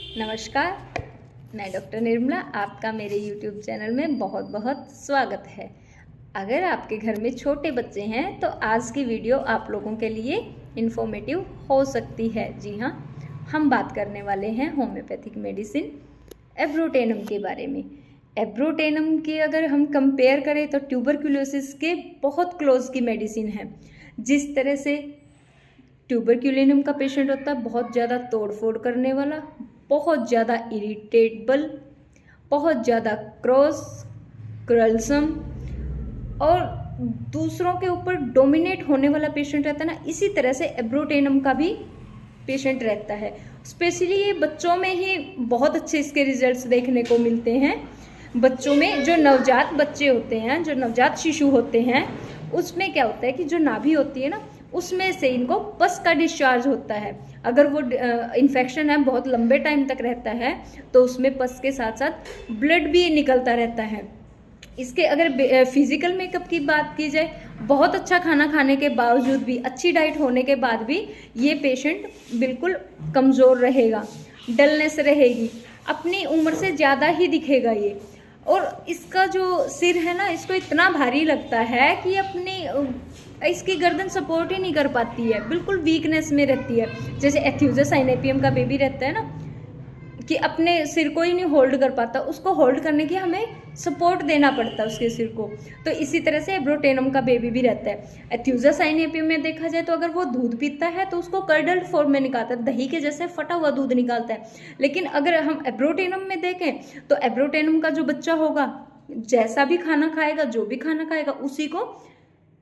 नमस्कार, मैं डॉक्टर निर्मला, आपका मेरे YouTube चैनल में बहुत बहुत स्वागत है। अगर आपके घर में छोटे बच्चे हैं तो आज की वीडियो आप लोगों के लिए इन्फॉर्मेटिव हो सकती है। जी हाँ, हम बात करने वाले हैं होम्योपैथिक मेडिसिन एब्रोटेनम के बारे में। एब्रोटेनम की अगर हम कंपेयर करें तो ट्यूबरक्यूलोसिस के बहुत क्लोज की मेडिसिन है। जिस तरह से ट्यूबरक्यूलिनम का पेशेंट होता है बहुत ज़्यादा तोड़फोड़ करने वाला, बहुत ज़्यादा इरिटेबल, बहुत ज़्यादा क्रूरसम और दूसरों के ऊपर डोमिनेट होने वाला पेशेंट रहता है ना, इसी तरह से एब्रोटेनम का भी पेशेंट रहता है। स्पेशली ये बच्चों में ही बहुत अच्छे इसके रिजल्ट्स देखने को मिलते हैं। बच्चों में जो नवजात बच्चे होते हैं, जो नवजात शिशु होते हैं, उसमें क्या होता है कि जो नाभि होती है ना, उसमें से इनको पस का डिस्चार्ज होता है। अगर वो इन्फेक्शन है बहुत लंबे टाइम तक रहता है तो उसमें पस के साथ साथ ब्लड भी निकलता रहता है। इसके अगर फिजिकल मेकअप की बात की जाए, बहुत अच्छा खाना खाने के बावजूद भी, अच्छी डाइट होने के बाद भी ये पेशेंट बिल्कुल कमज़ोर रहेगा, डलनेस रहेगी, अपनी उम्र से ज़्यादा ही दिखेगा ये। और इसका जो सिर है ना, इसको इतना भारी लगता है कि इसकी गर्दन सपोर्ट ही नहीं कर पाती है, बिल्कुल वीकनेस में रहती है। जैसे एथ्यूजा साइनेपियम का बेबी रहता है ना, कि अपने सिर को ही नहीं होल्ड कर पाता, उसको होल्ड करने की हमें सपोर्ट देना पड़ता है उसके सिर को। तो इसी तरह से एब्रोटेनम का बेबी भी रहता है। एथ्यूजा साइनेपियम में देखा जाए तो अगर वो दूध पीता है तो उसको कर्डल्ड फॉर्म में निकालता है, दही के जैसे फटा हुआ दूध निकालता है। लेकिन अगर हम एब्रोटेनम में देखें तो एब्रोटेनम का जो बच्चा होगा, जैसा भी खाना खाएगा, जो भी खाना खाएगा, उसी को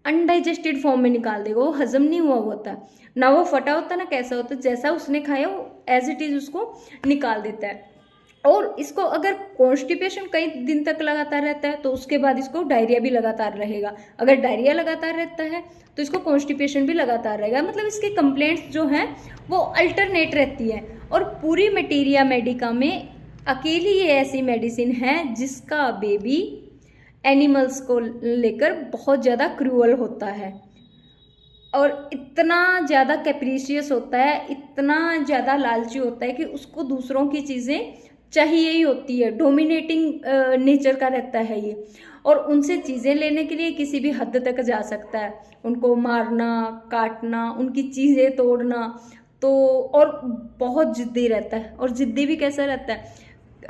अनडाइजेस्टेड फॉर्म में निकाल देगा। वो हजम नहीं हुआ होता, ना वो फटा होता, ना कैसा होता, जैसा उसने खाया वो एज इट इज उसको निकाल देता है। और इसको अगर कॉन्स्टिपेशन कई दिन तक लगातार रहता है तो उसके बाद इसको डायरिया भी लगातार रहेगा। अगर डायरिया लगातार रहता है तो इसको कॉन्स्टिपेशन भी लगातार रहेगा। मतलब इसके कंप्लेंट्स जो हैं वो अल्टरनेट रहती है। और पूरी मटेरिया मेडिका में अकेली ये ऐसी मेडिसिन है जिसका बेबी एनिमल्स को लेकर बहुत ज़्यादा क्रूअल होता है और इतना ज़्यादा कैप्रिशियस होता है, इतना ज़्यादा लालची होता है कि उसको दूसरों की चीज़ें चाहिए ही होती है। डोमिनेटिंग नेचर का रहता है ये, और उनसे चीज़ें लेने के लिए किसी भी हद तक जा सकता है। उनको मारना, काटना, उनकी चीज़ें तोड़ना, तो और बहुत जिद्दी रहता है। और जिद्दी भी कैसा रहता है,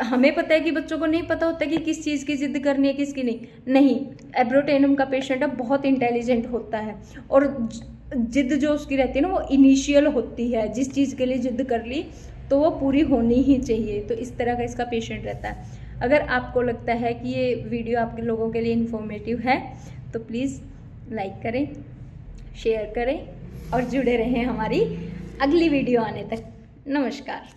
हमें पता है कि बच्चों को नहीं पता होता कि किस चीज़ की जिद करनी है, किसकी नहीं। एब्रोटेनम का पेशेंट अब बहुत इंटेलिजेंट होता है और जिद जो उसकी रहती है ना, वो इनिशियल होती है। जिस चीज़ के लिए जिद कर ली तो वो पूरी होनी ही चाहिए। तो इस तरह का इसका पेशेंट रहता है। अगर आपको लगता है कि ये वीडियो आपके लोगों के लिए इन्फॉर्मेटिव है तो प्लीज़ लाइक करें, शेयर करें और जुड़े रहें हमारी अगली वीडियो आने तक। नमस्कार।